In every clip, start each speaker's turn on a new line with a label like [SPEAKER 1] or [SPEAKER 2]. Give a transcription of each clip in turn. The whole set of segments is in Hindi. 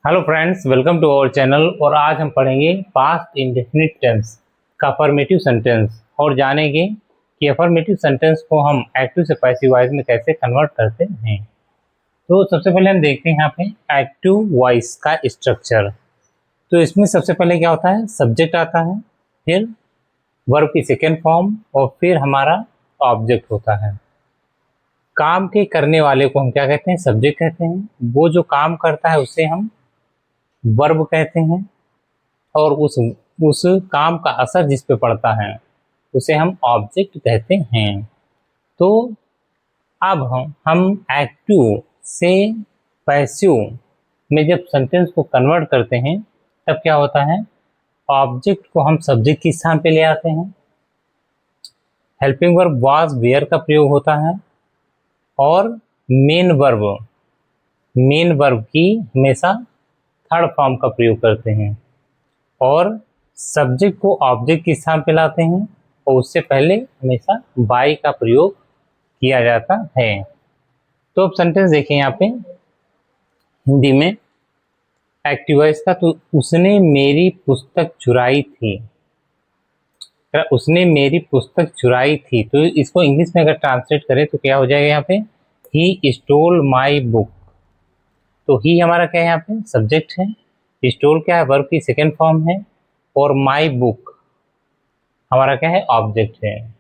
[SPEAKER 1] Hello friends, welcome to our channel. और आज हम पढ़ेंगे पास्ट इंडेफिनिट टेंस का अफर्मेटिव सेंटेंस और जानेंगे कि अफर्मेटिव सेंटेंस को हम एक्टिव से पैसिव वॉइस में कैसे कन्वर्ट करते हैं। तो सबसे पहले हम देखते हैं यहाँ पे एक्टिव वॉइस का स्ट्रक्चर। तो इसमें सबसे पहले क्या होता है, सब्जेक्ट आता है, फिर वर्ब की सेकेंड फॉर्म और फिर हमारा ऑब्जेक्ट होता है। काम के करने वाले को हम क्या कहते हैं, सब्जेक्ट कहते हैं। वो जो काम करता है उसे हम वर्ब कहते हैं और उस काम का असर जिस पे पड़ता है उसे हम ऑब्जेक्ट कहते हैं। तो अब हम एक्टिव से पैसिव में जब सेंटेंस को कन्वर्ट करते हैं तब क्या होता है, ऑब्जेक्ट को हम सब्जेक्ट के स्थान पे ले आते हैं। हेल्पिंग वर्ब वाज वेयर का प्रयोग होता है और मेन वर्ब की हमेशा थर्ड फॉर्म का प्रयोग करते हैं और सब्जेक्ट को ऑब्जेक्ट के स्थान पे लाते हैं और उससे पहले हमेशा बाय का प्रयोग किया जाता है। तो अब सेंटेंस देखें यहाँ पे हिंदी में एक्टिव वॉइस का। तो उसने मेरी पुस्तक चुराई थी, उसने मेरी पुस्तक चुराई थी। तो इसको इंग्लिश में अगर ट्रांसलेट करें तो क्या हो जाएगा यहाँ पे, ही स्टोल माई बुक। तो ही हमारा क्या है यहाँ पे, सब्जेक्ट है। स्टोल क्या है, वर्ब की सेकेंड फॉर्म है और माई बुक हमारा क्या है, ऑब्जेक्ट है।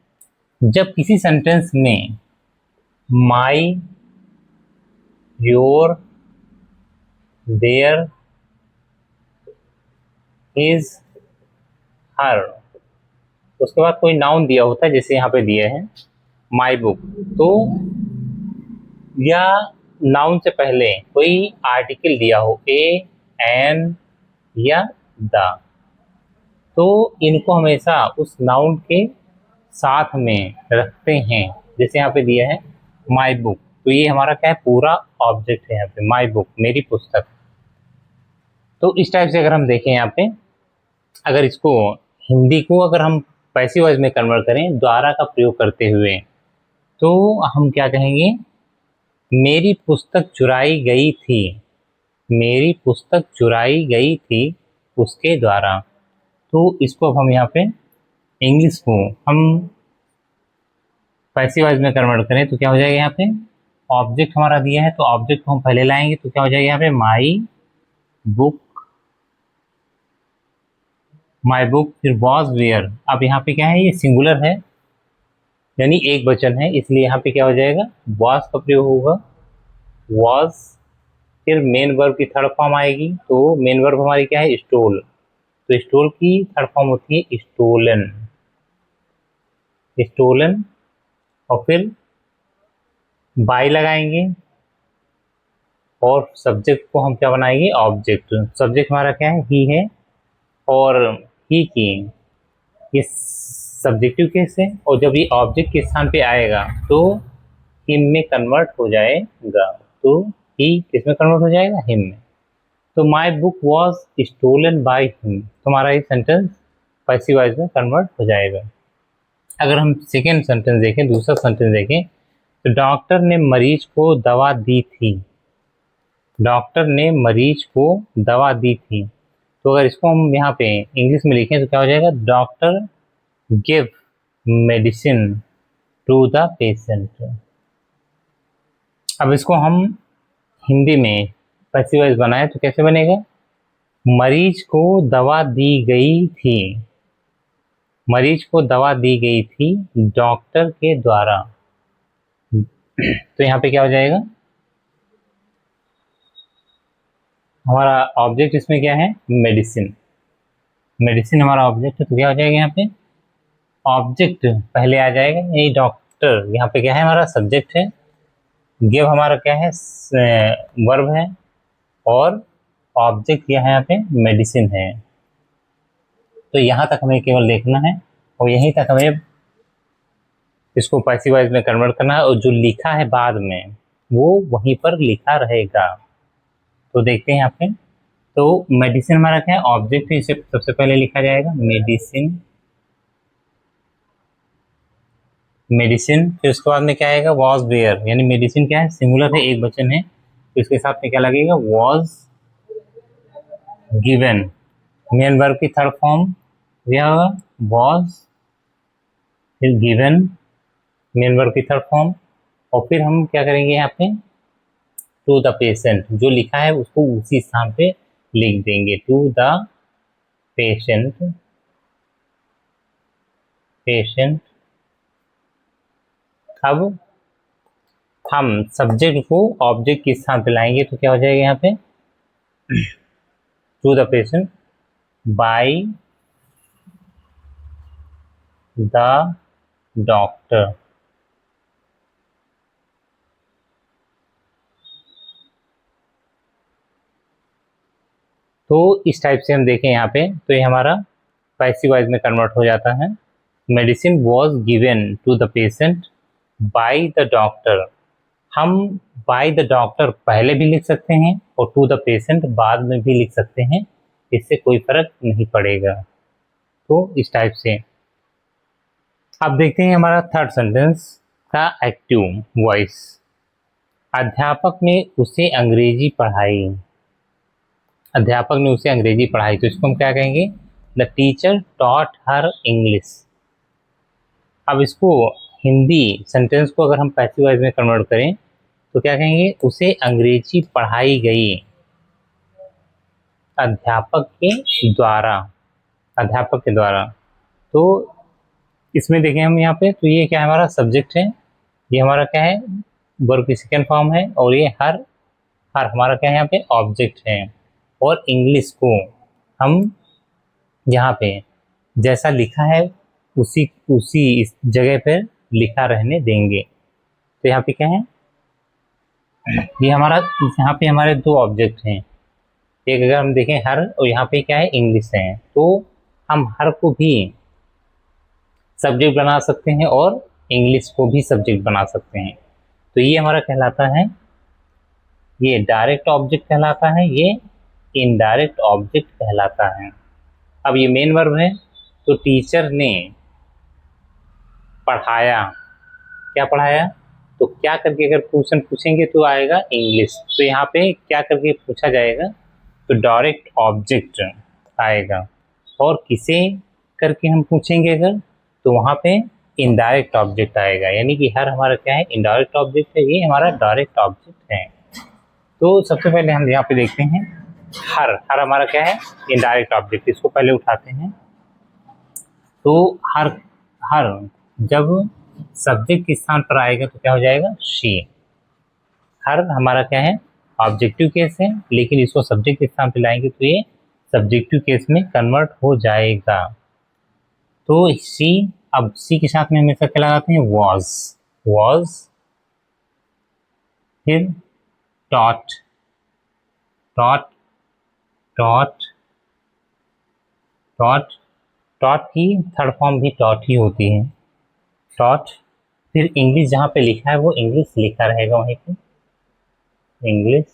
[SPEAKER 1] जब किसी सेंटेंस में माई, योर, देयर, इज, हर, उसके बाद कोई नाउन दिया होता है, जैसे यहाँ पे दिया है माई बुक, तो या नाउन से पहले कोई आर्टिकल दिया हो, ए, एन या द, तो इनको हमेशा उस नाउन के साथ में रखते हैं। जैसे यहाँ पे दिया है माई बुक, तो ये हमारा क्या है, पूरा ऑब्जेक्ट है यहाँ पे, माई बुक मेरी पुस्तक। तो इस टाइप से अगर हम देखें यहाँ पे, अगर इसको हिंदी को अगर हम पैसिव वॉइस में कन्वर्ट करें द्वारा का प्रयोग करते हुए, तो हम क्या कहेंगे, मेरी पुस्तक चुराई गई थी, मेरी पुस्तक चुराई गई थी उसके द्वारा। तो इसको अब हम यहाँ पे इंग्लिश को हम पैसिव वॉइस में कन्वर्ट करें तो क्या हो जाएगा, यहाँ पे ऑब्जेक्ट हमारा दिया है तो ऑब्जेक्ट को हम पहले लाएंगे तो क्या हो जाएगा यहाँ पे, माई बुक, माई बुक, फिर वॉज वेयर। अब यहाँ पे क्या है, ये सिंगुलर है यानी एक वचन है, इसलिए यहाँ पे क्या हो जाएगा, वॉज का प्रयोग होगा, वॉज। फिर मेन वर्ब की थर्ड फॉर्म आएगी, तो मेन वर्ब हमारी क्या है, स्टोल। तो स्टोल की थर्ड फॉर्म होती है स्टोलन, स्टोलन। और फिर बाय लगाएंगे और सब्जेक्ट को हम क्या बनाएंगे, ऑब्जेक्ट। सब्जेक्ट हमारा क्या है, ही है और ही की, ये सब्जेक्टिव केस है और जब ये ऑब्जेक्ट के स्थान पे आएगा तो हिम में कन्वर्ट हो जाएगा। तो ही किस में कन्वर्ट हो जाएगा, हिम में। तो my book was stolen by him, तुम्हारा ये सेंटेंस पैसिव वॉइस में कन्वर्ट हो जाएगा। अगर हम सेकेंड सेंटेंस देखें, दूसरा सेंटेंस देखें, तो डॉक्टर ने मरीज को दवा दी थी, डॉक्टर ने मरीज को दवा दी थी। तो अगर इसको हम यहाँ पे इंग्लिश में लिखें तो क्या हो जाएगा, doctor give medicine to the patient. अब इसको हम हिंदी में पैसिव वॉइस बनाए तो कैसे बनेगा, मरीज को दवा दी गई थी, मरीज को दवा दी गई थी डॉक्टर के द्वारा। तो यहाँ पे क्या हो जाएगा, हमारा ऑब्जेक्ट इसमें क्या है, मेडिसिन, मेडिसिन हमारा ऑब्जेक्ट है। तो क्या हो जाएगा, यहाँ पे ऑब्जेक्ट पहले आ जाएगा, यही डॉक्टर यहाँ पे क्या है, हमारा सब्जेक्ट है, गिव हमारा क्या है, वर्ब है और ऑब्जेक्ट क्या है यहाँ पे, मेडिसिन है। तो यहाँ तक हमें केवल देखना है और यहीं तक हमें इसको पैसिव वॉइस में कन्वर्ट करना है और जो लिखा है बाद में वो वहीं पर लिखा रहेगा। तो देखते हैं यहाँ पे, तो मेडिसिन हमारा क्या है, ऑब्जेक्ट है, इसे सबसे पहले लिखा जाएगा मेडिसिन, मेडिसिन। फिर उसके बाद में क्या आएगा, वॉज वेयर, यानी मेडिसिन क्या है, सिंगुलर है, एक वचन है, तो इसके साथ में क्या लगेगा, वॉज गिवन, मेन वर्ब की थर्ड फॉर्म यह वॉज, फिर गिवन मेन वर्ब की थर्ड फॉर्म, और फिर हम क्या करेंगे यहाँ पे टू द पेशेंट, जो लिखा है उसको उसी स्थान पे लिख देंगे, टू द पेशेंट, पेशेंट। अब हम सब्जेक्ट को ऑब्जेक्ट के स्थान पे लाएंगे तो क्या हो जाएगा यहाँ पे to the patient by the doctor. तो इस टाइप से हम देखें यहाँ पे तो ये हमारा पैसिव वॉइस में कन्वर्ट हो जाता है। Medicine was given to the patient by the doctor. हम बाय द डॉक्टर पहले भी लिख सकते हैं और टू द पेशेंट बाद में भी लिख सकते हैं, इससे कोई फर्क नहीं पड़ेगा। तो इस टाइप से अब देखते हैं हमारा थर्ड सेंटेंस का एक्टिव वॉइस। अध्यापक ने उसे अंग्रेजी पढ़ाई, अध्यापक ने उसे अंग्रेजी पढ़ाई, तो इसको हम क्या कहेंगे the teacher taught her English. अब इसको हिंदी सेंटेंस को अगर हम पैसिव वॉइस में कन्वर्ट करें तो क्या कहेंगे उसे अंग्रेजी पढ़ाई गई अध्यापक के द्वारा, अध्यापक के द्वारा। तो इसमें देखें हम यहाँ पे तो ये क्या है हमारा सब्जेक्ट है, ये हमारा क्या है वर्ब की सेकेंड फॉर्म है, और ये हर हमारा क्या है यहाँ पे ऑब्जेक्ट है। और इंग्लिश को हम यहाँ पे जैसा लिखा है उसी इस जगह पर लिखा रहने देंगे। तो यहाँ पे क्या है ये हमारा यहाँ पे हमारे दो ऑब्जेक्ट हैं, एक अगर हम देखें हर और यहाँ पे क्या है इंग्लिश है, तो हम हर को भी सब्जेक्ट बना सकते हैं और इंग्लिश को भी सब्जेक्ट बना सकते हैं। तो ये हमारा कहलाता है, ये डायरेक्ट ऑब्जेक्ट कहलाता है, ये इनडायरेक्ट ऑब्जेक्ट कहलाता है। अब ये मेन वर्ब है तो टीचर ने पढ़ाया, क्या पढ़ाया, तो क्या करके अगर क्वेश्चन पूछेंगे तो आएगा इंग्लिश, तो यहाँ पे क्या करके पूछा जाएगा तो डायरेक्ट ऑब्जेक्ट आएगा। और किसे करके हम पूछेंगे अगर तो वहाँ पे इनडायरेक्ट ऑब्जेक्ट आएगा, यानी कि हर हमारा क्या है इनडायरेक्ट ऑब्जेक्ट है, ये हमारा डायरेक्ट ऑब्जेक्ट है। तो सबसे पहले हम यहाँ पे देखते हैं हर हमारा क्या है इनडायरेक्ट ऑब्जेक्ट, इसको पहले उठाते हैं। तो हर जब सब्जेक्ट के स्थान पर आएगा तो क्या हो जाएगा शी। हर हमारा क्या है ऑब्जेक्टिव केस है, लेकिन इसको सब्जेक्ट के स्थान पर लाएंगे तो ये सब्जेक्टिव केस में कन्वर्ट हो जाएगा। तो शी, अब सी के साथ में हमेशा क्या लगाते हैं वॉज, फिर टॉट की थर्ड फॉर्म भी टॉट ही होती है, टॉट। फिर इंग्लिश जहाँ पे लिखा है वो इंग्लिश लिखा रहेगा वहीं पे इंग्लिश।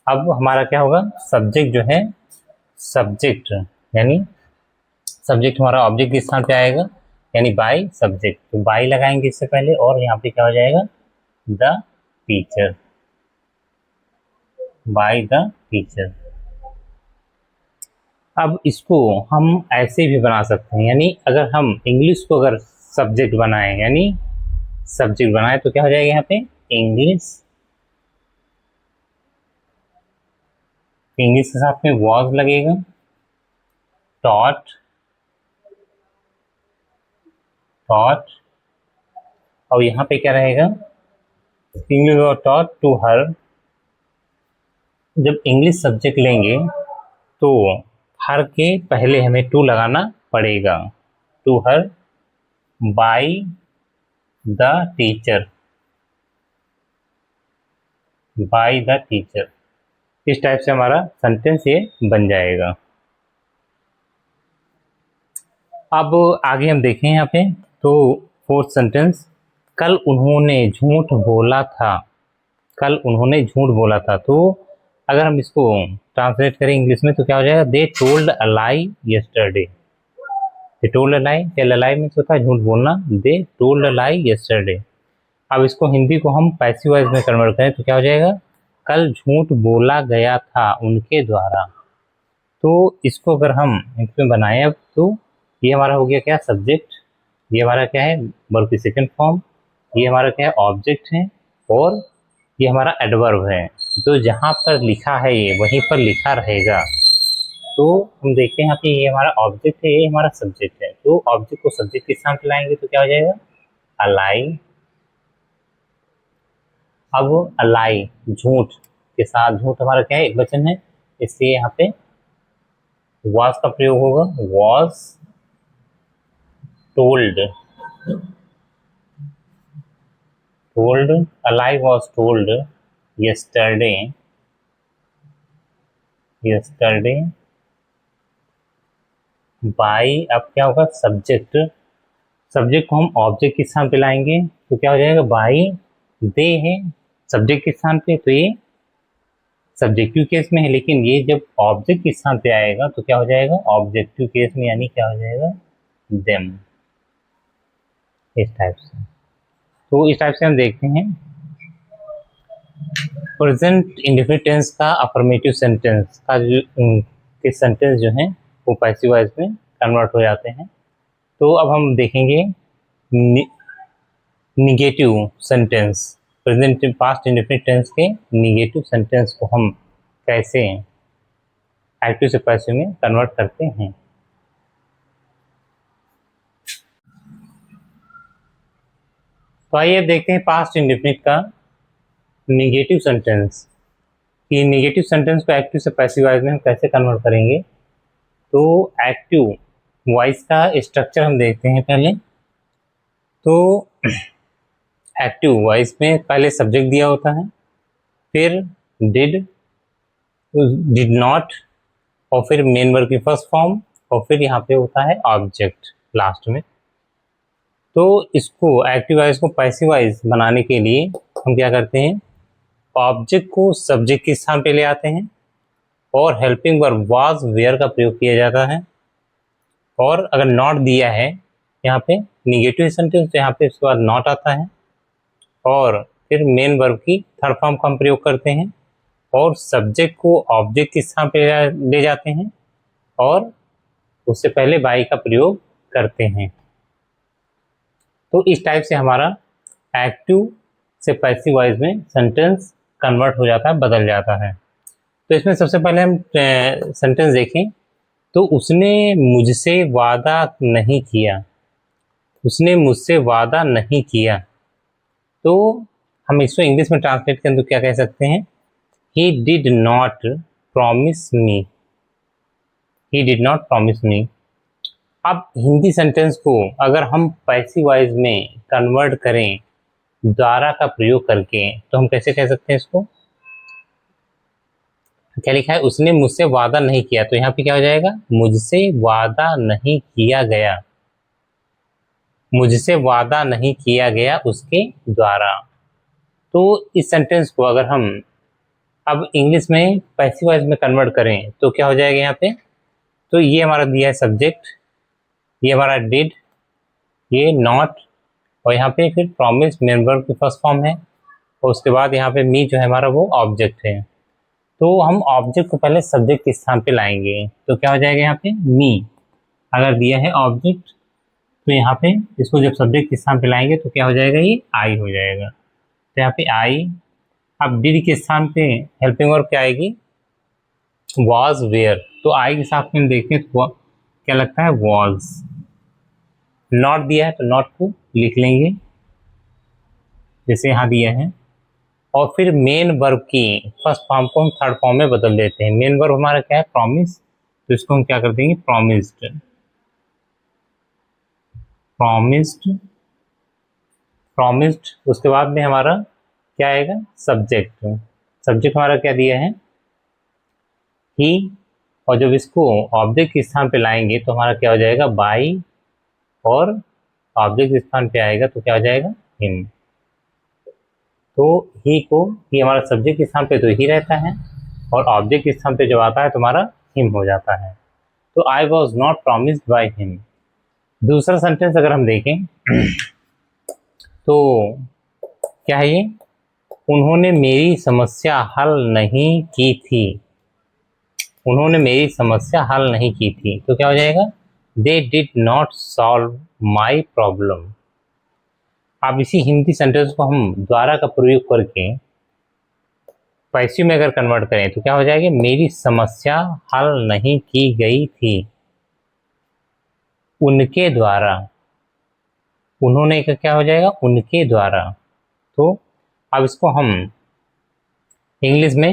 [SPEAKER 1] अब हमारा क्या होगा सब्जेक्ट जो है सब्जेक्ट, यानी सब्जेक्ट हमारा ऑब्जेक्ट के स्थान पे आएगा, यानी बाय सब्जेक्ट, तो बाय लगाएंगे इससे पहले और यहाँ पे क्या हो जाएगा the teacher, by the teacher. अब इसको हम ऐसे भी बना सकते हैं, यानी अगर हम इंग्लिश को अगर सब्जेक्ट बनाएं, यानी सब्जेक्ट बनाएं तो क्या हो जाएगा यहाँ पे इंग्लिश के साथ में वॉज लगेगा, टॉट, और यहाँ पे क्या रहेगा इंग्लिश और टॉट टू हर। जब इंग्लिश सब्जेक्ट लेंगे तो हर के पहले हमें टू लगाना पड़ेगा, to her by the teacher, by the teacher. इस टाइप से हमारा सेंटेंस ये बन जाएगा। अब आगे हम देखें यहाँ पे तो फोर्थ सेंटेंस, कल उन्होंने झूठ बोला था, कल उन्होंने झूठ बोला था। तो अगर हम इसको ट्रांसलेट करें इंग्लिश में तो क्या हो जाएगा they told a lie yesterday. They told a lie, tell a lie means होता है झूठ बोलना, दे टोल्ड अ लाई यस्टरडे। अब इसको हिंदी को हम पैसिव वॉइस में कन्वर्ट करें तो क्या हो जाएगा कल झूठ बोला गया था उनके द्वारा। तो इसको अगर हम इसमें बनाएं अब, तो ये हमारा हो गया क्या, सब्जेक्ट, ये हमारा क्या है, वर्ब की सेकंड फॉर्म, ये हमारा क्या है, ऑब्जेक्ट है, और ये हमारा एडवर्ब है। तो जहाँ पर लिखा है ये वहीं पर लिखा रहेगा। तो हम देखते हैं यहाँ पे ये हमारा ऑब्जेक्ट है, ये हमारा सब्जेक्ट है। तो ऑब्जेक्ट को सब्जेक्ट के साथ लाएंगे तो क्या हो जाएगा, अलाई। अब अलाई झूठ के साथ, झूठ हमारा क्या है, एक वचन है, इसलिए यहाँ पे वॉज का प्रयोग होगा, was told, told, a lie was told yesterday, yesterday by. अब क्या होगा, सब्जेक्ट, सब्जेक्ट को हम ऑब्जेक्ट के स्थान पे लाएंगे तो क्या हो जाएगा, बाई दे है सब्जेक्ट के स्थान पे, तो ये सब्जेक्टिव केस में है। लेकिन ये जब ऑब्जेक्ट के स्थान पे आएगा तो क्या हो जाएगा, ऑब्जेक्टिव केस में, यानी क्या हो जाएगा, देम, इस टाइप से। तो इस टाइप से हम देखते हैं प्रेजेंट इंडेफिनिट टेंस का अफर्मेटिव सेंटेंस का जो के सेंटेंस जो हैं वो पैसिव वॉइस में कन्वर्ट हो जाते हैं। तो अब हम देखेंगे negative sentence, present past indefinite tense के निगेटिव सेंटेंस को हम कैसे एक्टिव से पैसिव में कन्वर्ट करते हैं। तो आइए देखते हैं पास्ट इंडेफिनिट का निगेटिव सेंटेंस, कि निगेटिव सेंटेंस को एक्टिव से पैसिव वॉइस में हम कैसे कन्वर्ट करेंगे। तो एक्टिव वॉइस का स्ट्रक्चर हम देखते हैं पहले। तो एक्टिव वॉइस में पहले सब्जेक्ट दिया होता है, फिर डिड, डिड नॉट, और फिर मेन वर्ब की फर्स्ट फॉर्म, और फिर यहाँ पे होता है ऑब्जेक्ट लास्ट में। तो इसको एक्टिव वॉइस को पैसिव वॉइस बनाने के लिए हम क्या करते हैं, ऑब्जेक्ट को सब्जेक्ट के स्थान पे ले आते हैं, और हेल्पिंग वर्ब वाज वेयर का प्रयोग किया जाता है। और अगर नॉट दिया है यहाँ पे निगेटिव सेंटेंस, तो यहाँ पे उसके बाद नॉट आता है, और फिर मेन वर्ब की थर्ड फॉर्म का हम प्रयोग करते हैं, और सब्जेक्ट को ऑब्जेक्ट के स्थान पे ले जाते हैं, और उससे पहले बाई का प्रयोग करते हैं। तो इस टाइप से हमारा एक्टिव से पैसिव वॉइस में सेंटेंस कन्वर्ट हो जाता है, बदल जाता है। तो इसमें सबसे पहले हम सेंटेंस देखें। तो उसने मुझसे वादा नहीं किया, उसने मुझसे वादा नहीं किया। तो हम इसको इंग्लिश में ट्रांसलेट करें तो क्या कह सकते हैं, he did not promise me, he did not promise me. अब हिंदी सेंटेंस को अगर हम पैसिव वॉइस में कन्वर्ट करें द्वारा का प्रयोग करके, तो हम कैसे कह सकते हैं इसको, क्या लिखा है, उसने मुझसे वादा नहीं किया, तो यहाँ पे क्या हो जाएगा, मुझसे वादा नहीं किया गया, मुझसे वादा नहीं किया गया उसके द्वारा। तो इस सेंटेंस को अगर हम अब इंग्लिश में पैसिव वॉइस में कन्वर्ट करें तो क्या हो जाएगा यहाँ पे। तो ये हमारा दिया है सब्जेक्ट, ये हमारा डिड, ये नॉट, और यहाँ पे फिर प्रॉमिस मेन वर्ब की फर्स्ट फॉर्म है, और उसके बाद यहाँ पे मी जो है हमारा वो ऑब्जेक्ट है। तो हम ऑब्जेक्ट को पहले सब्जेक्ट के स्थान पे लाएंगे, तो क्या हो जाएगा यहाँ पे, मी। अगर दिया है ऑब्जेक्ट तो यहाँ पे इसको जब सब्जेक्ट के स्थान पे लाएंगे तो क्या हो जाएगा, ये आई हो जाएगा। तो यहाँ पे आई। अब डिड के स्थान पे हेल्पिंग वर्ब क्या आएगी, वॉज वेयर। तो आई के साथ में हम देखते हैं तो क्या लगता है, वॉज। नॉट दिया है तो नॉट को लिख लेंगे जैसे यहाँ दिया है, और फिर मेन वर्ब की फर्स्ट फॉर्म को हम थर्ड फॉर्म में बदल देते हैं। मेन वर्ब हमारा क्या है, प्रॉमिस, तो इसको हम क्या कर देंगे, प्रॉमिस्ड, प्रॉमिस्ड, प्रॉमिस्ड। उसके बाद में हमारा क्या आएगा, सब्जेक्ट। सब्जेक्ट हमारा क्या दिया है, ही, और जब इसको ऑब्जेक्ट के स्थान पे लाएंगे तो हमारा क्या हो जाएगा, बाई, और ऑब्जेक्ट के स्थान पे आएगा तो क्या हो जाएगा, हिम। तो ही को, ही हमारा सब्जेक्ट के स्थान पे तो ही रहता है, और ऑब्जेक्ट के स्थान पे जब आता है तो हमारा हिम हो जाता है। तो आई was not promised by him. दूसरा सेंटेंस अगर हम देखें तो क्या है ये, उन्होंने मेरी समस्या हल नहीं की थी। उन्होंने मेरी समस्या हल नहीं की थी, तो क्या हो जाएगा? They did not solve my problem. अब इसी हिंदी सेंटेंस को हम द्वारा का प्रयोग करके पैसिव में अगर कन्वर्ट करें तो क्या हो जाएगा? मेरी समस्या हल नहीं की गई थी उनके द्वारा। उन्होंने का क्या हो जाएगा? उनके द्वारा। तो अब इसको हम इंग्लिश में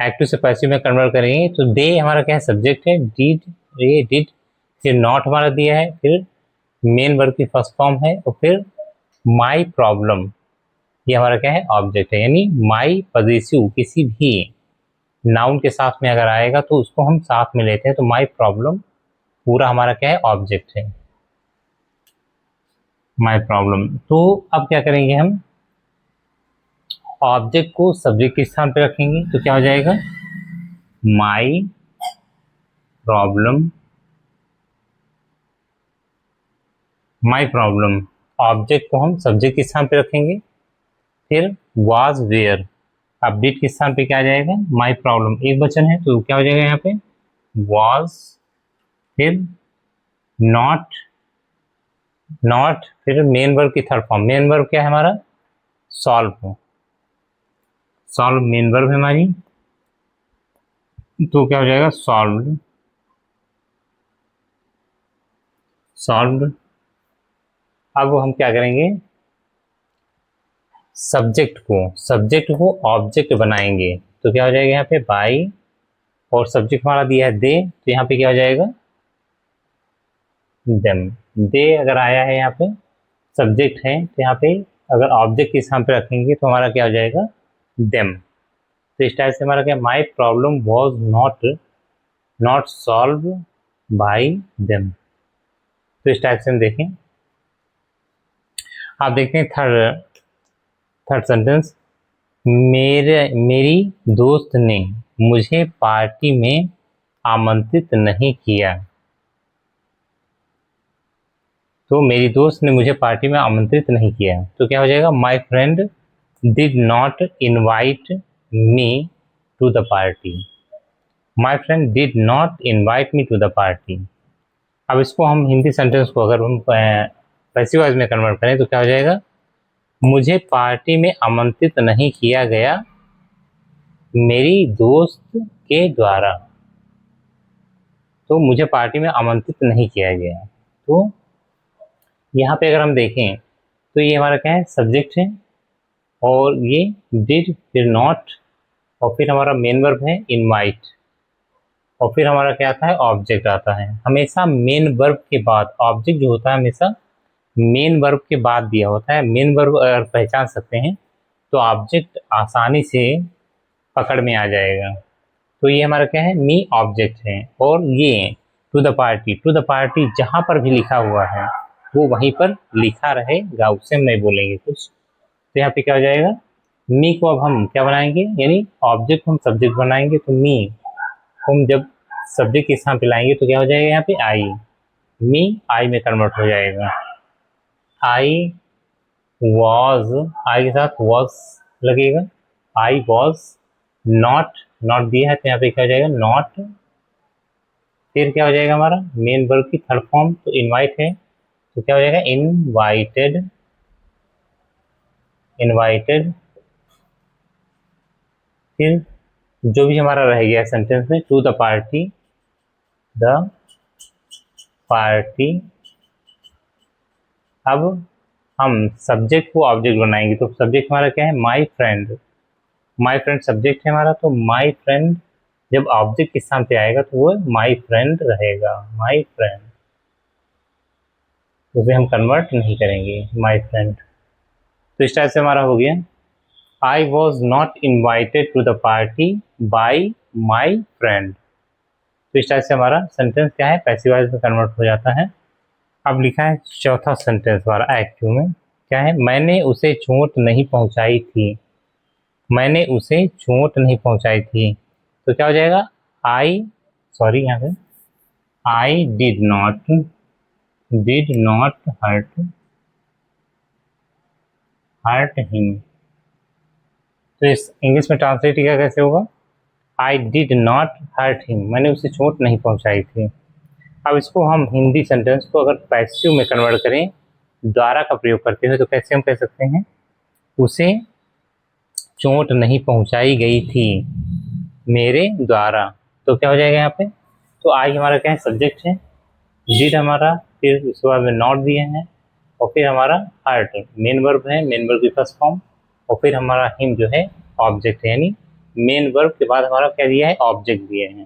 [SPEAKER 1] एक्टिव से पैसिव में कन्वर्ट करेंगे तो दे हमारा क्या है? सब्जेक्ट है। डिड, ये डिड, फिर नॉट हमारा दिया है, फिर मेन वर्ब की फर्स्ट फॉर्म है, और फिर माई प्रॉब्लम, ये हमारा क्या है? ऑब्जेक्ट है। यानी माई पॉजेसिव किसी भी नाउन के साथ में अगर आएगा तो उसको हम साथ में लेते हैं, तो माई प्रॉब्लम पूरा हमारा क्या है? ऑब्जेक्ट है, माई प्रॉब्लम। तो अब क्या करेंगे हम? ऑब्जेक्ट को सब्जेक्ट के स्थान पे रखेंगे तो क्या हो जाएगा? My problem, my problem. Object को हम सब्जेक्ट के स्थान पे रखेंगे। फिर वाज वेयर, अब डिड के स्थान पे क्या आ जाएगा? माई प्रॉब्लम, एक वचन है तो क्या हो जाएगा यहाँ पे? वाज, फिर नॉट, नॉट, फिर मेन वर्ब की थर्ड फॉर्म। मेन वर्ब क्या है हमारा? सॉल्व। सॉल्व मेन वर्ब है हमारी, तो क्या हो जाएगा? Solved, solved. अब हम क्या करेंगे? सब्जेक्ट को ऑब्जेक्ट बनाएंगे तो क्या हो जाएगा यहाँ पे? बाई, और सब्जेक्ट हमारा दिया है दे, तो यहाँ पे क्या हो जाएगा? देम। दे अगर आया है यहाँ पे, सब्जेक्ट है, तो यहाँ पे अगर ऑब्जेक्ट के स्थान पे रखेंगे तो हमारा क्या हो जाएगा? देम। तो इस टाइप से हमारा क्या? My problem was not solve by them. तो इस टाइप से हम देखें। आप देखते हैं थर्ड सेंटेंस, मेरी दोस्त ने मुझे पार्टी में आमंत्रित नहीं किया। तो मेरी दोस्त ने मुझे पार्टी में आमंत्रित नहीं किया, तो क्या हो जाएगा? My friend did not invite me to the party. My friend did not invite me to the party. अब इसको हम हिंदी सेंटेंस को अगर हम पैसिव वॉइस में कन्वर्ट करें तो क्या हो जाएगा? मुझे पार्टी में आमंत्रित नहीं किया गया मेरी दोस्त के द्वारा। तो मुझे पार्टी में आमंत्रित नहीं किया गया। तो यहाँ पे अगर हम देखें तो ये हमारा क्या है? सब्जेक्ट है, और ये डिड, फिर नॉट, और फिर हमारा मेन वर्ब है इनवाइट, और फिर हमारा क्या आता है? ऑब्जेक्ट आता है। हमेशा मेन वर्ब के बाद ऑब्जेक्ट जो होता है हमेशा मेन वर्ब के बाद दिया होता है। मेन वर्ब अगर पहचान सकते हैं तो ऑब्जेक्ट आसानी से पकड़ में आ जाएगा। तो ये हमारा क्या है? मी ऑब्जेक्ट है, और ये टू द पार्टी जहाँ पर भी लिखा हुआ है वो वहीं पर लिखा रहेगा, उससे हम नहीं बोलेंगे कुछ। तो यहाँ पे क्या हो जाएगा? मी को अब हम क्या बनाएंगे? यानी ऑब्जेक्ट को हम सब्जेक्ट बनाएंगे, तो मी हम जब सब्जेक्ट के स्थान पे लाएंगे तो क्या हो जाएगा? यहाँ पे आई, मी आई में कन्वर्ट हो जाएगा। आई वॉज, आई के साथ वॉज लगेगा। आई वॉज नॉट, नॉट दिया है तो यहाँ पे क्या हो जाएगा? नॉट। फिर क्या हो जाएगा हमारा? मेन वर्ब की थर्ड फॉर्म, तो इनवाइट है तो क्या हो जाएगा? Invited, invited. फिर जो भी हमारा रह गया सेंटेंस में, to the party, the party. अब हम सब्जेक्ट को ऑब्जेक्ट बनाएंगे तो सब्जेक्ट हमारा क्या है? My friend. My friend subject है हमारा, तो माई फ्रेंड जब ऑब्जेक्ट के स्थान पे आएगा तो वो माई फ्रेंड रहेगा, माई फ्रेंड। उसे हम कन्वर्ट नहीं करेंगे, माई फ्रेंड। तो इस टाइप से हमारा हो गया, I was not invited to the party by my friend. तो इस टाइप से हमारा सेंटेंस क्या है? पैसिव वॉइस में कन्वर्ट हो जाता है। अब लिखा है चौथा सेंटेंस हमारा एक्टिव में, क्या है? मैंने उसे चोट नहीं पहुंचाई थी। मैंने उसे चोट नहीं पहुंचाई थी, तो क्या हो जाएगा? आई, सॉरी यहाँ पे I did not hurt him. तो इस इंग्लिश में ट्रांसलेट किया कैसे होगा, I did not hurt him, मैंने उसे चोट नहीं पहुंचाई थी। अब इसको हम हिंदी सेंटेंस को अगर पैसिव में कन्वर्ट करें द्वारा का प्रयोग करते हुए तो कैसे हम कह सकते हैं, उसे चोट नहीं पहुंचाई गई थी मेरे द्वारा। तो क्या हो जाएगा यहाँ पे, तो आई हमारा क्या है, सब्जेक्ट है, डिड हमारा, फिर उसके बाद में नॉट दिए हैं, और फिर हमारा हर्ट मेन वर्ब है, मेन वर्ब की फर्स्ट फॉर्म, और फिर हमारा हिम जो है ऑब्जेक्ट है, यानी मेन वर्ब के बाद हमारा क्या दिया है, ऑब्जेक्ट दिए हैं।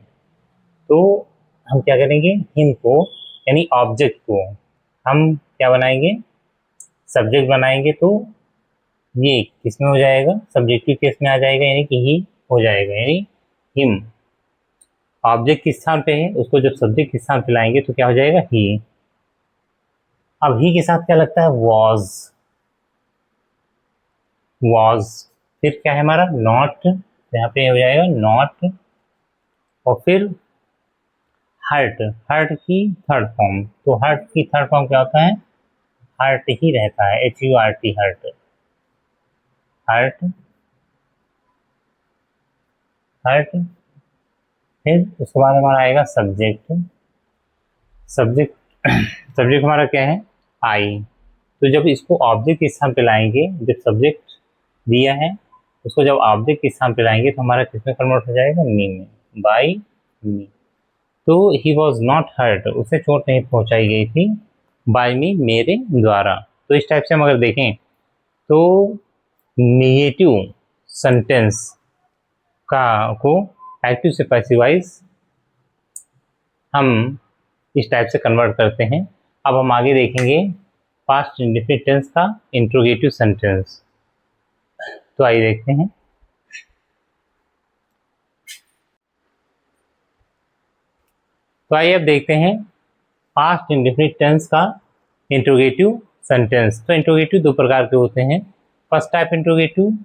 [SPEAKER 1] तो हम क्या करेंगे, हिम को यानी ऑब्जेक्ट को हम क्या बनाएंगे, सब्जेक्ट बनाएंगे। तो ये किस में हो जाएगा, सब्जेक्टिव केस में आ जाएगा, यानी कि ही हो जाएगा, यानी हिम ऑब्जेक्ट किस स्थान पे है, उसको जब सब्जेक्ट किस स्थान पे लाएंगे तो क्या हो जाएगा, ही। अब ही के साथ क्या लगता है, वॉज, वॉज, फिर क्या है हमारा नॉट, यहाँ पे हो जाएगा नॉट, और फिर हर्ट, हर्ट की थर्ड फॉर्म, तो हर्ट की थर्ड फॉर्म क्या होता है, हर्ट ही रहता है, HURT, हर्ट, हर्ट, हर्ट, फिर उसके बाद हमारा आएगा सब्जेक्ट, सब्जेक्ट सब्जेक्ट हमारा क्या है, आई। तो जब इसको ऑब्जेक्ट के स्थान पे लाएंगे, जब सब्जेक्ट दिया है उसको जब ऑब्जेक्ट के स्थान पे लाएंगे तो हमारा किस में कन्वर्ट हो जाएगा, मी में, बाई मी। तो ही वॉज नॉट हर्ट, उसे चोट नहीं पहुंचाई गई थी, बाय मी, मेरे द्वारा। तो इस टाइप से हम अगर देखें तो नेगेटिव सेंटेंस का को एक्टिव से पैसिवाइज हम इस टाइप से कन्वर्ट करते हैं। अब हम आगे देखेंगे पास्ट इंडेफिनिट टेंस का इंट्रोगेटिव सेंटेंस। तो आइए देखते हैं। तो आइए अब देखते हैं पास्ट इंडेफिनिट टेंस का इंट्रोगेटिव सेंटेंस। तो इंट्रोगेटिव दो प्रकार के होते हैं, फर्स्ट टाइप इंट्रोगेटिव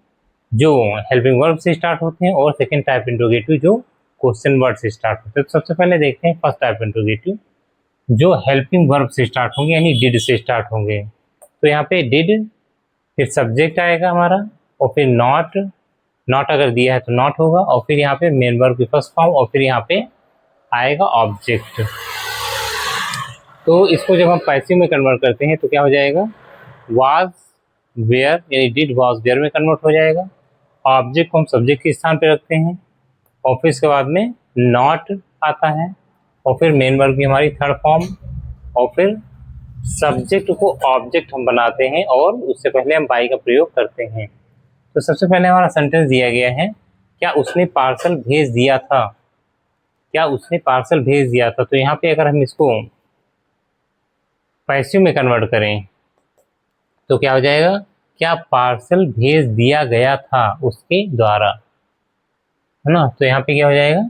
[SPEAKER 1] जो हेल्पिंग वर्ब से स्टार्ट होते हैं, और सेकेंड टाइप इंट्रोगेटिव जो क्वेश्चन वर्ड से स्टार्ट होते हैं। तो सबसे पहले देखते हैं फर्स्ट टाइप इंट्रोगेटिव जो हेल्पिंग वर्ब से स्टार्ट होंगे, यानी डिड से स्टार्ट होंगे। तो यहाँ पे डिड, फिर सब्जेक्ट आएगा हमारा, और फिर नॉट, नॉट अगर दिया है तो नॉट होगा, और फिर यहाँ पे मेन वर्ब की फर्स्ट फॉर्म, और फिर यहाँ पे आएगा ऑब्जेक्ट। तो इसको जब हम पैसिव में कन्वर्ट करते हैं तो क्या हो जाएगा, वाज वेयर, यानी डिड वाज वेयर में कन्वर्ट हो जाएगा। ऑब्जेक्ट को हम सब्जेक्ट के स्थान पे रखते हैं, और फिर इसके बाद में नॉट आता है, और फिर मेन वर्ब की हमारी थर्ड फॉर्म, और फिर सब्जेक्ट को ऑब्जेक्ट हम बनाते हैं, और उससे पहले हम बाई का प्रयोग करते हैं। तो सबसे पहले हमारा सेंटेंस दिया गया है, क्या उसने पार्सल भेज दिया था, क्या उसने पार्सल भेज दिया था। तो यहाँ पे अगर हम इसको पैसिव में कन्वर्ट करें तो क्या हो जाएगा, क्या पार्सल भेज दिया गया था उसके द्वारा, है ना। तो यहाँ पे क्या हो जाएगा,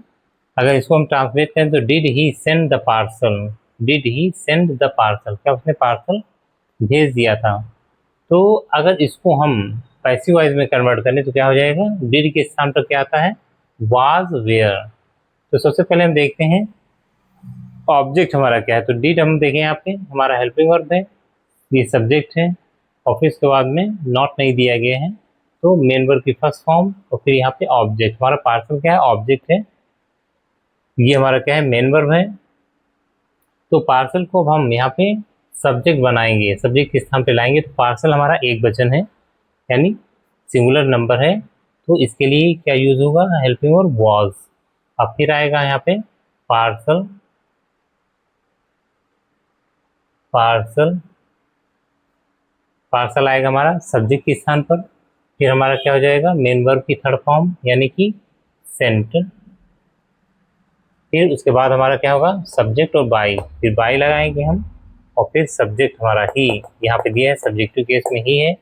[SPEAKER 1] अगर इसको हम ट्रांसलेट करें तो did he send the parcel, did he send the parcel, क्या उसने पार्सल भेज दिया था। तो अगर इसको हम पैसिव वाइज में कन्वर्ट करें तो क्या हो जाएगा, डिड के स्थान पर क्या आता है, वाज वेयर। तो सबसे पहले हम देखते हैं ऑब्जेक्ट हमारा क्या है। तो डिड हम देखें, यहाँ पे हमारा हेल्पिंग वर्ब है, ये सब्जेक्ट है, और फिर उसके बाद में नॉट नहीं दिया गया है, तो मेन वर्ब की फर्स्ट फॉर्म, और फिर यहाँ पे ऑब्जेक्ट, हमारा पार्सल क्या है, ऑब्जेक्ट है, ये हमारा क्या है, मेन वर्ब है। तो पार्सल को अब हम यहाँ पे सब्जेक्ट बनाएंगे, सब्जेक्ट के स्थान पे लाएंगे, तो पार्सल हमारा एक वचन है, यानी सिंगुलर नंबर है, तो इसके लिए क्या यूज होगा, हेल्पिंग वर्ब वाज। अब फिर आएगा यहाँ पे पार्सल, पार्सल, पार्सल आएगा हमारा सब्जेक्ट के स्थान पर, फिर हमारा क्या हो जाएगा, मेन वर्ब की थर्ड फॉर्म, यानी कि सेंट। फिर उसके बाद हमारा क्या होगा, सब्जेक्ट और बाई, फिर बाई लगाएंगे हम, और फिर सब्जेक्ट हमारा ही, यहाँ पे दिया है सब्जेक्टिव केस में ही है,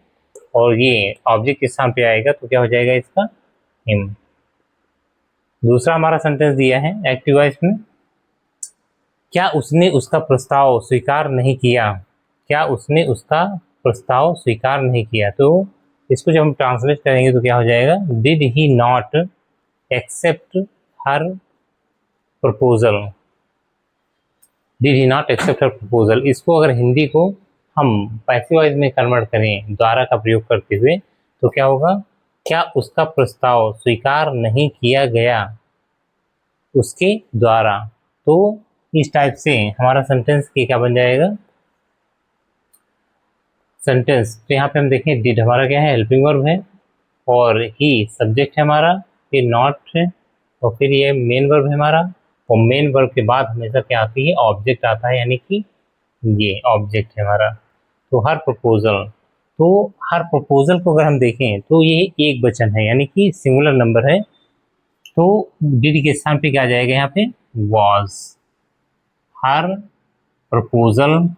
[SPEAKER 1] और ये ऑब्जेक्ट के स्थान पे आएगा, तो क्या हो जाएगा इसका, हिम। दूसरा हमारा सेंटेंस दिया है एक्टिव वॉइस में, क्या उसने उसका प्रस्ताव स्वीकार नहीं किया, क्या उसने उसका प्रस्ताव स्वीकार नहीं किया। तो इसको जब हम ट्रांसलेट करेंगे तो क्या हो जाएगा, did he not accept her proposal, did he not accept her proposal. इसको अगर हिंदी को हम पैसिव वॉइस में कन्वर्ट करें द्वारा का प्रयोग करते हुए तो क्या होगा, क्या उसका प्रस्ताव स्वीकार नहीं किया गया उसके द्वारा। तो इस टाइप से हमारा सेंटेंस की क्या बन जाएगा, सेंटेंस। तो यहाँ पे हम देखें डिड हमारा क्या है, हेल्पिंग वर्ब है, और ही सब्जेक्ट है हमारा, फिर नॉट है, और फिर ये मेन वर्ब है हमारा, और मेन वर्ब के बाद हमेशा क्या आती है, ऑब्जेक्ट आता है, यानी कि ये ऑब्जेक्ट है हमारा। तो हर प्रपोजल को अगर हम देखें तो ये एक वचन है, यानी कि सिंगुलर नंबर है। तो डिड के स्थान पे क्या आ जाएगा यहाँ पे, was. Her proposal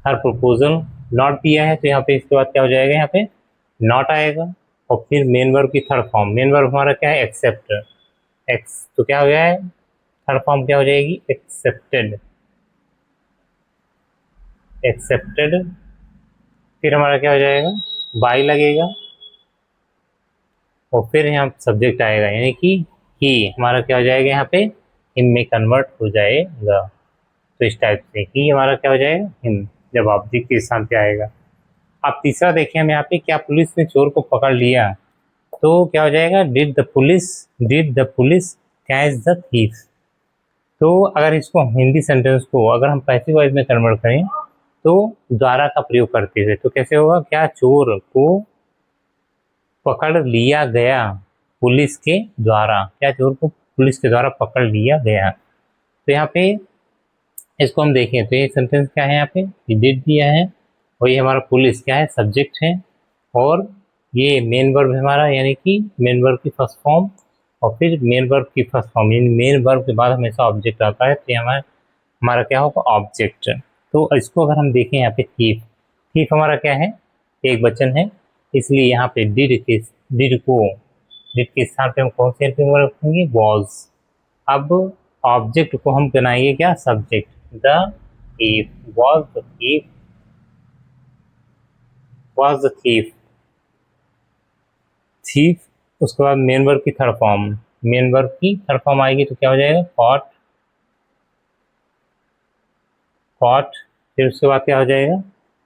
[SPEAKER 1] her proposal not दिया है, तो यहाँ पे इसके बाद क्या हो जाएगा, यहाँ पे नॉट आएगा। और फिर मेन वर्ब की थर्ड फॉर्म, मेन वर्ब हमारा क्या है, एक्सेप्ट, एक्स, तो क्या हो गया है, थर्ड फॉर्म क्या हो जाएगी, एक्सेप्टेड, एक्सेप्टेड। फिर हमारा क्या हो जाएगा, बाई लगेगा, और फिर यहाँ सब्जेक्ट आएगा, यानी कि ही हमारा क्या हो जाएगा, यहाँ पे हिम में कन्वर्ट हो जाएगा। तो इस टाइप से ही हमारा क्या हो जाएगा, हिम, जब ऑब्जेक्ट के स्थान पे आएगा। अब तीसरा देखिए हम यहाँ पे, क्या पुलिस ने चोर को पकड़ लिया, तो क्या हो जाएगा, did the police catch the thief. तो अगर इसको हिंदी सेंटेंस को अगर हम पैसिव वॉइस में कन्वर्ट करें तो द्वारा का प्रयोग करते हुए, तो कैसे होगा, क्या चोर को पकड़ लिया गया पुलिस के द्वारा, क्या चोर को पुलिस के द्वारा पकड़ लिया गया। तो यहाँ पे इसको हम देखें तो ये सेंटेंस क्या है, यहाँ पे डिड दिया है, और ये हमारा पुलिस क्या है, सब्जेक्ट है, और ये मेन वर्ब है हमारा, यानी कि मेन वर्ब की फर्स्ट फॉर्म, और फिर मेन वर्ब की फर्स्ट फॉर्म, यानी मेन वर्ब के बाद हमेशा ऑब्जेक्ट आता है, तो ये हमारा हमारा क्या होगा, ऑब्जेक्ट। तो इसको अगर हम देखें यहाँ पे थीफ, थीफ हमारा क्या है, एक वचन है, इसलिए यहाँ पे डिड के स्थान पे हम कौन सी हेल्पिंग वर्ब रखेंगे, वॉज। अब ऑब्जेक्ट को हम बनाएंगे क्या, subject, the thief, was the thief, thief. उसके बाद मेन वर्ब की थर्ड फॉर्म, मेन वर्ब की थर्ड फॉर्म आएगी तो क्या हो जाएगा, कॉट। फिर उसके बाद क्या हो जाएगा,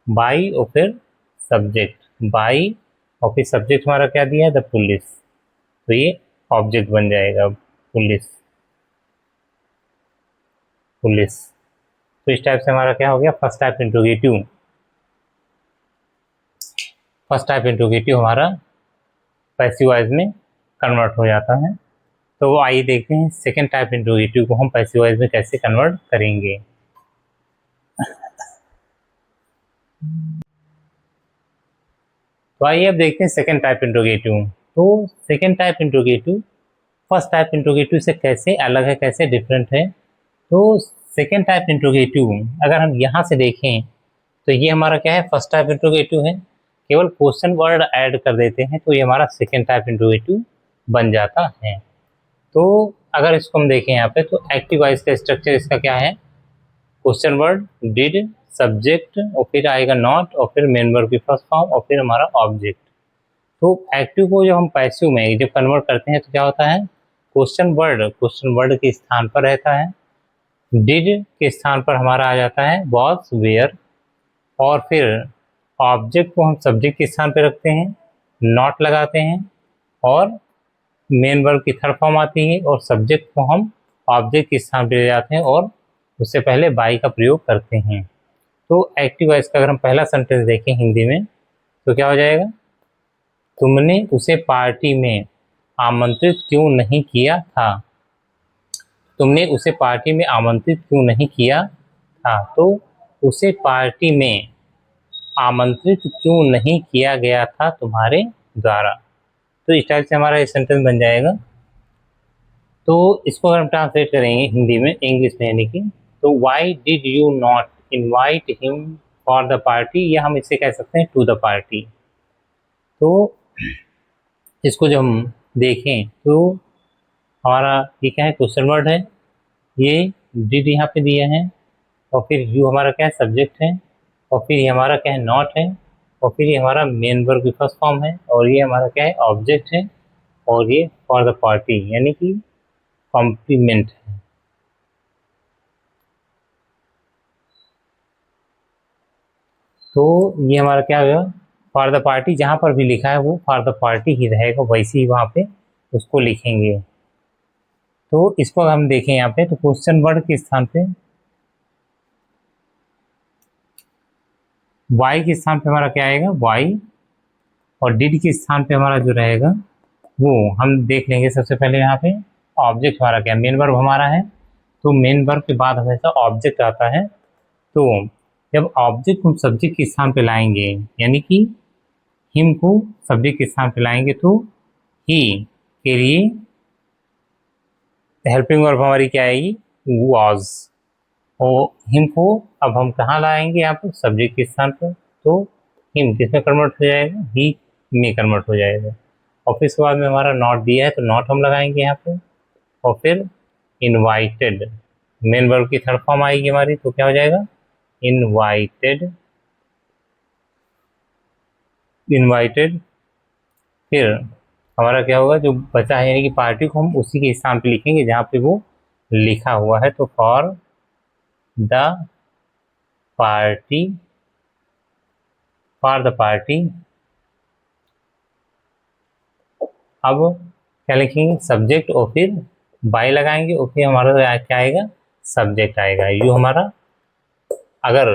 [SPEAKER 1] बाई, और फिर सब्जेक्ट, बाई, और फिर सब्जेक्ट हमारा क्या दिया है, द पुलिस, तो ये ऑब्जेक्ट बन जाएगा, पुलिस, पुलिस। तो इस टाइप से हमारा क्या हो गया, फर्स्ट टाइप इंट्रोगेटिव हमारा पैसिव वॉइस में कन्वर्ट हो जाता है। तो वो आइए देखते हैं सेकेंड टाइप इंट्रोगेटिव को हम पैसिव वॉइस में कैसे कन्वर्ट करेंगे। तो आइए अब देखते हैं सेकेंड टाइप इंट्रोगेटिव। तो second type interrogative first type interrogative से कैसे अलग है, कैसे डिफरेंट है। तो सेकेंड टाइप इंट्रोगेटिव अगर हम यहाँ से देखें तो ये हमारा क्या है, फर्स्ट टाइप इंट्रोगेटिव है, केवल क्वेश्चन वर्ड ऐड कर देते हैं तो ये हमारा सेकेंड टाइप इंट्रोगेटिव बन जाता है। तो अगर इसको हम देखें यहाँ पे तो एक्टिव वॉइस का स्ट्रक्चर इसका क्या है, क्वेश्चन वर्ड, डिड, सब्जेक्ट, और फिर आएगा नॉट, और फिर मेन वर्ब की फर्स्ट फॉर्म, और फिर हमारा ऑब्जेक्ट। तो एक्टिव को जब हम पैसिव में जब कन्वर्ट करते हैं तो क्या होता है, क्वेश्चन वर्ड के स्थान पर रहता है, डिड के स्थान पर हमारा आ जाता है वॉज, वेयर, और फिर ऑब्जेक्ट को हम सब्जेक्ट के स्थान पर रखते हैं, नॉट लगाते हैं, और मेन वर्ब की थर्ड फॉर्म आती है, और सब्जेक्ट को हम ऑब्जेक्ट के स्थान पर ले जाते हैं और उससे पहले बाई का प्रयोग करते हैं। तो एक्टिव वॉइस का अगर हम पहला सेंटेंस देखें हिंदी में तो क्या हो जाएगा, तुमने उसे पार्टी में आमंत्रित क्यों नहीं किया था, तुमने उसे पार्टी में आमंत्रित क्यों नहीं किया था। तो उसे पार्टी में आमंत्रित क्यों नहीं किया गया था तुम्हारे द्वारा। तो इस टाइप से हमारा ये सेंटेंस बन जाएगा। तो इसको अगर हम ट्रांसलेट करेंगे हिंदी में, इंग्लिश में, यानी कि तो why did you not invite him for the party, या हम इसे कह सकते हैं टू द पार्टी। तो इसको जब हम देखें तो हमारा ये क्या है, क्वेश्चन वर्ड है, ये डिड यहाँ पे दिया है, और फिर यू हमारा क्या है, सब्जेक्ट है, और फिर ये हमारा क्या है, नॉट है, और फिर ये हमारा मेन वर्ब की फर्स्ट फॉर्म है, और ये हमारा क्या है, ऑब्जेक्ट है, और ये फॉर द पार्टी यानी कि कॉम्प्लीमेंट है। तो ये हमारा क्या होगा, फॉर द पार्टी, जहाँ पर भी लिखा है वो फॉर द पार्टी ही रहेगा, वैसे ही वहाँ पे उसको लिखेंगे। तो इसको हम देखें यहाँ पे, तो क्वेश्चन वर्ड के स्थान पे वाई के स्थान पे हमारा क्या आएगा, वाई, और डिड के स्थान पे हमारा जो रहेगा वो हम देख लेंगे। सबसे पहले यहाँ पे ऑब्जेक्ट हमारा क्या, मेन वर्ब हमारा है, तो मेन वर्ब के बाद हमेशा ऑब्जेक्ट आता है। तो जब ऑब्जेक्ट हम सब्जेक्ट के स्थान पे लाएंगे, यानी कि हिम को सब्जेक्ट के स्थान पे लाएंगे, तो ही के लिए हेल्पिंग वर्ब हमारी क्या आएगी, वाज। और हिम को अब हम कहाँ लाएंगे, यहाँ पर सब्जेक्ट के स्थान पर, तो हिम किसमें कन्वर्ट हो जाएगा, ही में कन्वर्ट हो जाएगा। और फिर उसके बाद में हमारा नॉट दिया है, तो नॉट हम लगाएंगे यहाँ पे। और फिर इनवाइटेड, मेन वर्ब की थर्ड फॉर्म आएगी हमारी, तो क्या हो जाएगा, इनवाइटेड, इनवाइटेड। फिर हमारा क्या होगा, जो बचा है यानी कि पार्टी को हम उसी के स्थान पे लिखेंगे जहाँ पे वो लिखा हुआ है, तो for the party, for the party. अब क्या लिखेंगे, सब्जेक्ट, और फिर बाय लगाएंगे, और फिर हमारा क्या आएगा, सब्जेक्ट आएगा। यू हमारा अगर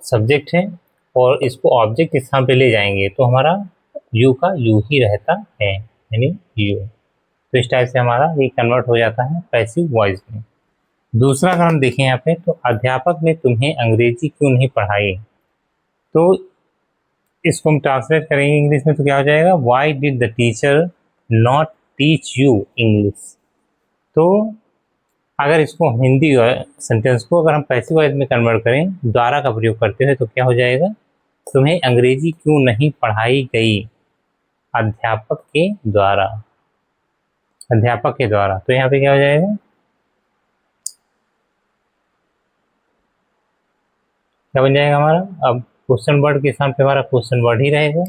[SPEAKER 1] सब्जेक्ट है और इसको ऑब्जेक्ट के स्थान पे ले जाएंगे तो हमारा यू का यू ही रहता है, यानी यू। तो इस टाइप से हमारा ये कन्वर्ट हो जाता है पैसिव वॉइस में। दूसरा अगर हम देखें यहाँ पे, तो अध्यापक ने तुम्हें अंग्रेजी क्यों नहीं पढ़ाई, तो इसको हम ट्रांसलेट करेंगे इंग्लिश में, तो क्या हो जाएगा, why did the teacher not teach you English. तो अगर इसको हिंदी सेंटेंस को अगर हम पैसिव वॉइस में कन्वर्ट करें द्वारा का प्रयोग करते हुए, तो क्या हो जाएगा, तुम्हें अंग्रेजी क्यों नहीं पढ़ाई गई अध्यापक के द्वारा, अध्यापक के द्वारा। तो यहाँ पे क्या हो जाएगा, क्या बन जाएगा हमारा, अब क्वेश्चन वर्ड के स्थान पे हमारा क्वेश्चन वर्ड ही रहेगा,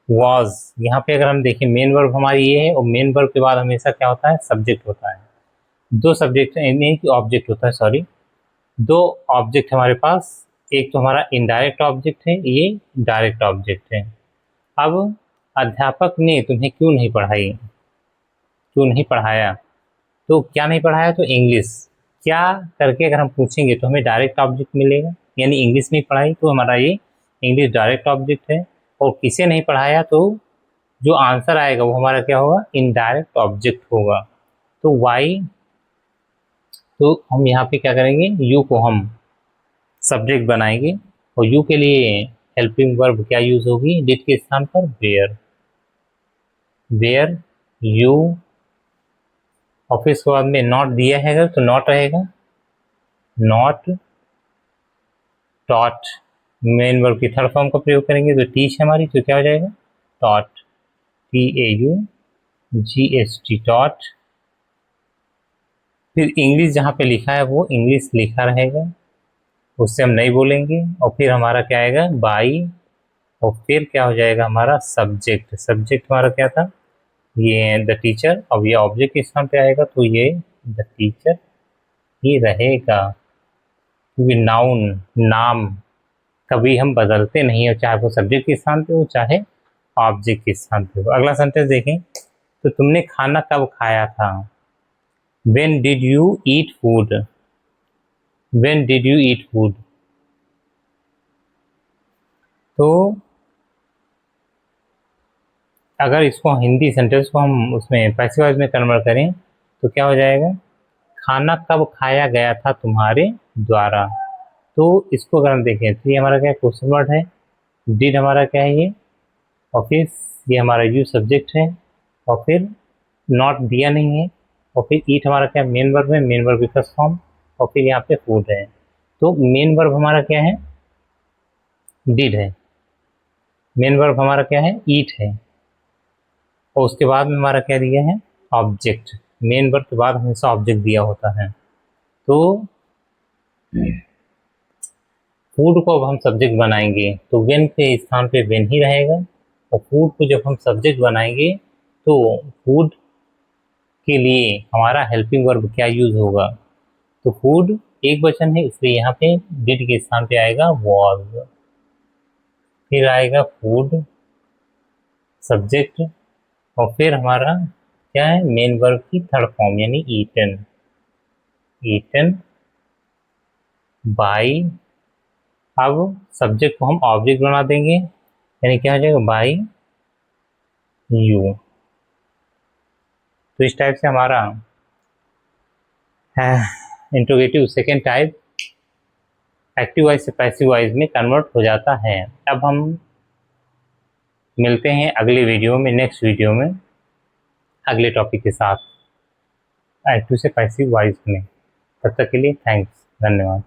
[SPEAKER 1] वाज। यहाँ पे अगर हम देखें मेन वर्ब हमारी ये है, और मेन वर्ब के बाद हमेशा क्या होता है, सब्जेक्ट होता है। दो सब्जेक्ट नहीं कि ऑब्जेक्ट होता है, सॉरी, दो ऑब्जेक्ट हमारे पास, एक तो हमारा इनडायरेक्ट ऑब्जेक्ट है, ये डायरेक्ट ऑब्जेक्ट है। अब अध्यापक ने तुम्हें क्यों नहीं पढ़ाई, क्यों नहीं पढ़ाया, तो क्या नहीं पढ़ाया, तो इंग्लिश। क्या करके अगर हम पूछेंगे तो हमें डायरेक्ट ऑब्जेक्ट मिलेगा, यानी इंग्लिश नहीं पढ़ाई, तो हमारा ये इंग्लिश डायरेक्ट ऑब्जेक्ट है। और किसे नहीं पढ़ाया, तो जो आंसर आएगा वो हमारा क्या होगा, इनडायरेक्ट ऑब्जेक्ट होगा। तो वाई, तो हम यहाँ पे क्या करेंगे, यू को हम सब्जेक्ट बनाएंगे, और यू के लिए हेल्पिंग वर्ब क्या यूज होगी, डिड के स्थान पर वेयर, वेयर यू। और फिर उसके बाद में नॉट दिया है तो नॉट रहेगा, नॉट टॉट, मेन वर्ब की थर्ड फॉर्म का प्रयोग करेंगे, तो टीच है हमारी, तो क्या हो जाएगा, टॉट, TAUGHT, टॉट। फिर इंग्लिश जहाँ पे लिखा है वो इंग्लिश लिखा रहेगा, उससे हम नहीं बोलेंगे। और फिर हमारा क्या आएगा, बाई, और फिर क्या हो जाएगा हमारा सब्जेक्ट, सब्जेक्ट हमारा क्या था, ये द टीचर। अब ये ऑब्जेक्ट के स्थान पे आएगा, तो ये द टीचर ही रहेगा, क्योंकि नाउन, नाम कभी हम बदलते नहीं है, चाहे वो सब्जेक्ट के स्थान पे हो चाहे ऑब्जेक्ट के स्थान पे हो। अगला सेंटेंस देखें, तो तुमने खाना कब खाया था, When did you eat food? When did you eat food? तो अगर इसको हिंदी सेंटेंस को हम उसमें पैसिव वॉइस में कन्वर्ट करें, तो क्या हो जाएगा, खाना कब खाया गया था तुम्हारे द्वारा। तो इसको अगर हम देखें, तो ये हमारा क्या क्वेश्चन वर्ड है, डिड हमारा क्या है ये, और फिर ये हमारा यू सब्जेक्ट है, और फिर नॉट दिया नहीं है, और फिर ईट हमारा क्या मेन वर्ब है, मेन वर्ब की फर्स्ट फॉर्म, और फिर यहाँ पे फूड है। तो मेन वर्ब हमारा क्या है, डिड है, मेन वर्ब हमारा क्या है, ईट है, और उसके बाद में हमारा क्या दिया है, ऑब्जेक्ट। मेन वर्ब के बाद हमेशा ऑब्जेक्ट दिया होता है। तो फूड को अब हम सब्जेक्ट बनाएंगे, तो वेन के स्थान पे वेन ही रहेगा, और फूड को जब हम सब्जेक्ट बनाएंगे तो फूड के लिए हमारा हेल्पिंग वर्ब क्या यूज होगा, तो फूड एक वचन है, इसलिए यहाँ पे डिड के स्थान पे आएगा वॉज। फिर आएगा फूड सब्जेक्ट, और फिर हमारा क्या है, मेन वर्ब की थर्ड फॉर्म यानी ईटन। ईटन बाई, अब सब्जेक्ट को हम ऑब्जेक्ट बना देंगे, यानी क्या हो जाएगा, बाई यू। तो इस टाइप से हमारा interrogative second type active voice से पैसिव वॉइस में कन्वर्ट हो जाता है। अब हम मिलते हैं अगले वीडियो में, नेक्स्ट वीडियो में अगले टॉपिक के साथ एक्टिव से पैसिव वॉइस में। तब तक के लिए थैंक्स, धन्यवाद।